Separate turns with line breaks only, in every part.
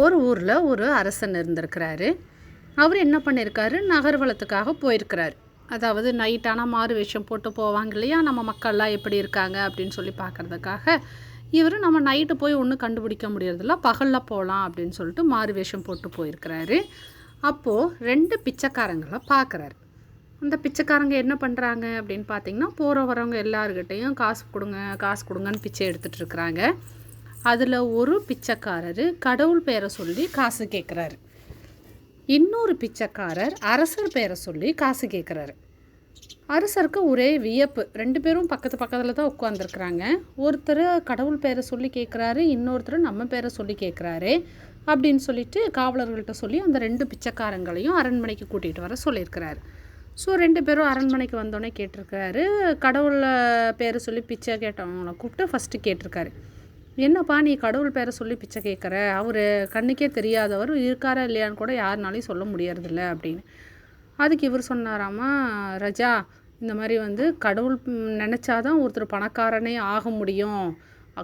ஒரு ஊரில் ஒரு அரசன் இருந்திருக்கிறாரு. அவர் என்ன பண்ணியிருக்காரு, நகர்வலத்துக்காக போயிருக்கிறாரு. அதாவது நைட்டான மாறு வேஷம் போட்டு போவாங்க இல்லையா, நம்ம மக்கள்லாம் எப்படி இருக்காங்க அப்படின்னு சொல்லி பார்க்குறதுக்காக இவர் நம்ம நைட்டு போய் ஒன்றும் கண்டுபிடிக்க முடியறதில்ல, பகலில் போகலாம் அப்படின்னு சொல்லிட்டு மாறு வேஷம் போட்டு போயிருக்கிறாரு. அப்போது 2 பிச்சைக்காரங்களை பார்க்குறாரு. அந்த பிச்சைக்காரங்க என்ன பண்ணுறாங்க அப்படின்னு பார்த்தீங்கன்னா, போகிற வரவங்க எல்லாருக்கிட்டையும் காசு கொடுங்க காசு கொடுங்கன்னு பிச்சை எடுத்துகிட்டு இருக்கிறாங்க. அதில் ஒரு பிச்சைக்காரர் கடவுள் பேரை சொல்லி காசு கேட்குறாரு. இன்னொரு பிச்சைக்காரர் அரசர் பேரை சொல்லி காசு கேட்குறாரு. அரசருக்கு ஒரே வியப்பு. 2 பேரும் பக்கத்து பக்கத்தில் தான் உட்காந்துருக்குறாங்க. ஒருத்தர் கடவுள் பேரை சொல்லி கேட்குறாரு, இன்னொருத்தர் நம்ம பேரை சொல்லி கேட்குறாரு அப்படின்னு சொல்லிட்டு காவலர்கள்ட்ட சொல்லி அந்த 2 பிச்சைக்காரங்களையும் அரண்மனைக்கு கூட்டிகிட்டு வர சொல்லியிருக்கிறாரு. ஸோ 2 பேரும் அரண்மனைக்கு வந்தோடனே கேட்டிருக்காரு. கடவுள் பேரை சொல்லி பிச்சை கேட்டவங்களை கூப்பிட்டு ஃபஸ்ட்டு கேட்டிருக்காரு, என்னப்பா நீ கடவுள் பேரை சொல்லி பிச்சை கேட்குற, அவர் கண்ணுக்கே தெரியாதவர், இருக்காரா இல்லையான்னு கூட யாருனாலையும் சொல்ல முடியறதில்ல அப்படின்னு. அதுக்கு இவர் சொன்னாராமா, ராஜா இந்த மாதிரி கடவுள் நினச்சாதான் ஒருத்தர் பணக்காரனே ஆக முடியும்,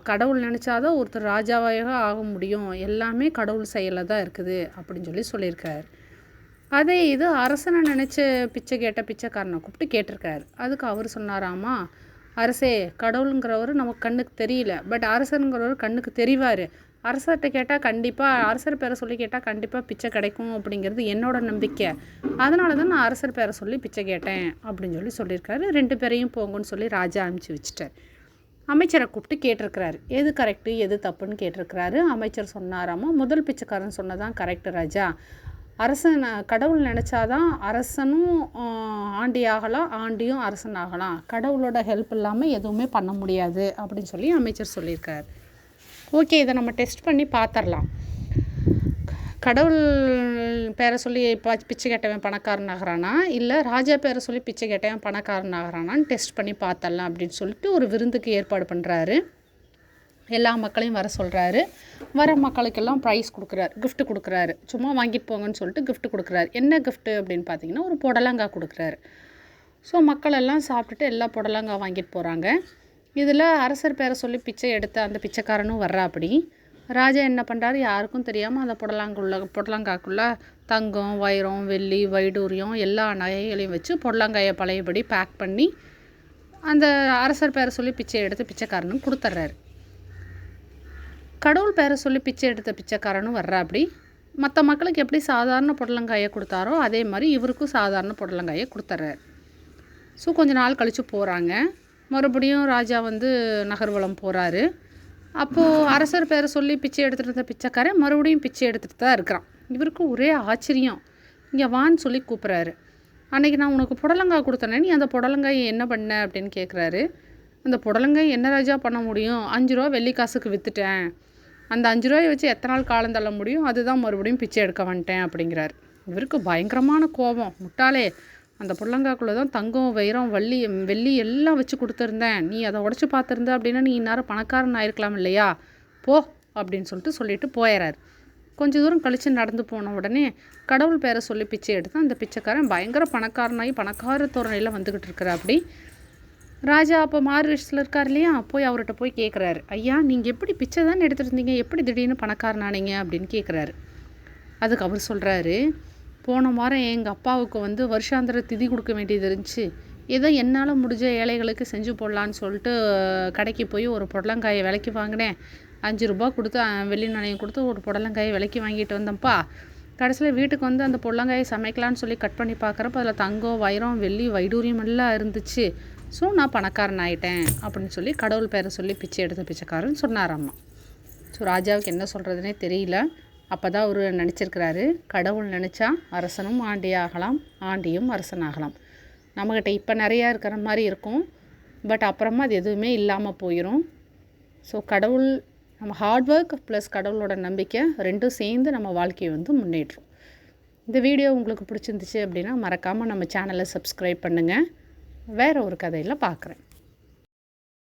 கடவுள் நினச்சாதான் ஒருத்தர் ராஜாவாக ஆக முடியும், எல்லாமே கடவுள் செயலில் தான் இருக்குது அப்படின்னு சொல்லியிருக்காரு. அதே இது அரசனை நினச்சி பிச்சை கேட்ட பிச்சைக்காரனை கூப்பிட்டு கேட்டிருக்காரு. அதுக்கு அவர் சொன்னாராமா, அரசே கடவுளுங்கிறவர் நமக்கு கண்ணுக்கு தெரியல, பட் அரசனுங்கிறவர் கண்ணுக்கு தெரிவார், அரசர்கிட்ட கேட்டால் கண்டிப்பாக அரசர் பேரை சொல்லி கேட்டால் கண்டிப்பாக பிச்சை கிடைக்கும் அப்படிங்கிறது என்னோட நம்பிக்கை, அதனால தான் நான் அரசர் பேரை சொல்லி பிச்சை கேட்டேன் அப்படின்னு சொல்லியிருக்காரு. 2 பேரையும் போங்கன்னு சொல்லி ராஜா அனுப்பிச்சி வச்சுட்டார். அமைச்சரை கூப்பிட்டு கேட்டிருக்கிறாரு, எது கரெக்டு எது தப்புன்னு கேட்டிருக்கிறாரு. அமைச்சர் சொன்னாராமா, முதல் பிச்சைக்காரன் சொன்னதான் கரெக்டு ராஜா, அரசன் கடவுள் நினச்சாதான் அரசனும் ஆண்டி ஆகலாம், ஆண்டியும் அரசன் ஆகலாம், கடவுளோட ஹெல்ப் இல்லாமல் எதுவுமே பண்ண முடியாது அப்படின்னு சொல்லி அமைச்சர் சொல்லியிருக்கார். ஓகே, இதை நம்ம டெஸ்ட் பண்ணி பார்த்துடலாம். கடவுள் பேரை சொல்லி பிச்சை கேட்டவன் பணக்காரன் ஆகிறானா, இல்லை ராஜா பேரை சொல்லி பிச்சை கேட்டவன் பணக்காரன் ஆகிறானான்னு டெஸ்ட் பண்ணி பார்த்துடலாம் அப்படின்னு சொல்லிட்டு ஒரு விருந்துக்கு ஏற்பாடு பண்ணுறாரு. எல்லா மக்களையும் வர சொல்கிறாரு. வர மக்களுக்கெல்லாம் ப்ரைஸ் கொடுக்குறாரு, கிஃப்ட் கொடுக்குறாரு. சும்மா வாங்கிட்டு போங்கன்னு சொல்லிட்டு கிஃப்ட் கொடுக்குறாரு. என்ன கிஃப்ட்டு அப்படின்னு பார்த்தீங்கன்னா, ஒரு புடலங்காய் கொடுக்குறாரு. ஸோ மக்கள் எல்லாம் சாப்பிட்டுட்டு எல்லா புடலங்காய் வாங்கிட்டு போகிறாங்க. இதில் அரசர் பேரை சொல்லி பிச்சை எடுத்த அந்த பிச்சைக்காரனும் வர்றா. அப்படி ராஜா என்ன பண்ணுறாரு, யாருக்கும் தெரியாமல் அந்த புடலங்காய்க்குள்ளே தங்கம், வைரம், வெள்ளி, வைடூரியம் எல்லா நகைகளையும் வச்சு புடலங்காயை பழையபடி பேக் பண்ணி அந்த அரசர் பேரை சொல்லி பிச்சை எடுத்து பிச்சைக்காரனும் கொடுத்துட்றாரு. கடவுள் பேரை சொல்லி பிச்சை எடுத்த பிச்சைக்காரனும் வர்றா. அப்படி மற்ற மக்களுக்கு எப்படி சாதாரண புடலங்காயை கொடுத்தாரோ அதே மாதிரி இவருக்கும் சாதாரண புடலங்காயை கொடுத்துட்றாரு. ஸோ கொஞ்ச நாள் கழித்து போகிறாங்க. மறுபடியும் ராஜா நகர்வலம் போகிறாரு. அப்போது அரசர் பேரை சொல்லி பிச்சை எடுத்துகிட்டு இருந்த பிச்சைக்காரன் மறுபடியும் பிச்சை எடுத்துகிட்டு தான் இருக்கிறான். இவருக்கு ஒரே ஆச்சரியம். இங்கே வான்னு சொல்லி கூப்பிட்றாரு. அன்றைக்கி நான் உனக்கு புடலங்காய் கொடுத்தனே, நீ அந்த புடலங்காயை என்ன பண்ண அப்படின்னு கேட்குறாரு. அந்த புடலங்காய் என்ன ராஜா பண்ண முடியும், 5 ரூபா வெள்ளி காசுக்கு விற்றுட்டேன், அந்த 5 ரூபாயை வச்சு எத்தனை நாள் காலம் தள்ள முடியும், அதுதான் மறுபடியும் பிச்சை எடுக்க வந்துட்டேன் அப்படிங்கிறார். இவருக்கு பயங்கரமான கோபம். முட்டாளே, அந்த புடலங்காய்க்குள்ளே தான் தங்கம், வைரம், வெள்ளி எல்லாம் வச்சு கொடுத்துருந்தேன், நீ அதை உடச்சி பார்த்துருந்த அப்படின்னா நீ இந்நேரம் பணக்காரன் ஆயிருக்கலாம் இல்லையா, போ அப்படின்னு சொல்லிட்டு போயிடறாரு. கொஞ்சம் தூரம் கழித்து நடந்து போன உடனே கடவுள் பேரை சொல்லி பிச்சை எடுத்து அந்த பிச்சைக்காரன் பயங்கர பணக்காரனாகி பணக்கார தோரணையில் வந்துக்கிட்டு இருக்கிற. அப்படி ராஜா அப்போ மாறு விஷயத்தில் இருக்கார் இல்லையா, போய் அவர்கிட்ட போய் கேட்குறாரு, ஐயா நீங்கள் எப்படி பிச்சை தானே எடுத்துகிட்டு இருந்தீங்க, எப்படி திடீர்னு பணக்காரனானீங்க அப்படின்னு கேட்குறாரு. அதுக்கு அவர் சொல்கிறாரு, போன வாரம் எங்கள் அப்பாவுக்கு வருஷாந்திர திதி கொடுக்க வேண்டியது இருந்துச்சு, ஏதோ என்னால் முடிஞ்ச ஏழைகளுக்கு செஞ்சு போடலான்னு சொல்லிட்டு கடைக்கு போய் ஒரு புடலங்காயை விலைக்கு வாங்கினேன், 5 ரூபா கொடுத்து வெள்ளி நாணயம் கொடுத்து ஒரு புடலங்காயை விலைக்கு வாங்கிட்டு வந்தேன்ப்பா, கடைசியில் வீட்டுக்கு அந்த புடலங்காயை சமைக்கலான்னு சொல்லி கட் பண்ணி பார்க்குறப்ப அதில் தங்கம், வைரம், வெள்ளி, வைடூரியம் எல்லாம் இருந்துச்சு, ஸோ நான் பணக்காரன் ஆகிட்டேன் அப்படின்னு சொல்லி கடவுள் பேரை சொல்லி பிச்சை எடுத்த பிச்சைக்காரன் சொன்னாராம்மா. ஸோ ராஜாவுக்கு என்ன சொல்கிறதுனே தெரியல. அப்போ தான் அவர் நினச்சிருக்கிறாரு, கடவுள் நினச்சா அரசனும் ஆண்டியாகலாம், ஆண்டியும் அரசனாகலாம். நம்மக்கிட்ட இப்போ நிறையா இருக்கிற மாதிரி இருக்கும், பட் அப்புறமா அது எதுவுமே இல்லாமல் போயிடும். ஸோ கடவுள், நம்ம ஹார்ட் ஒர்க் ப்ளஸ் கடவுளோட நம்பிக்கை 2ம் சேர்ந்து நம்ம வாழ்க்கையை முன்னேற்றும். இந்த வீடியோ உங்களுக்கு பிடிச்சிருந்துச்சு அப்படின்னா மறக்காமல் நம்ம சேனலை சப்ஸ்கிரைப் பண்ணுங்கள். வேறு ஒரு கதையில் பார்க்குறேன்.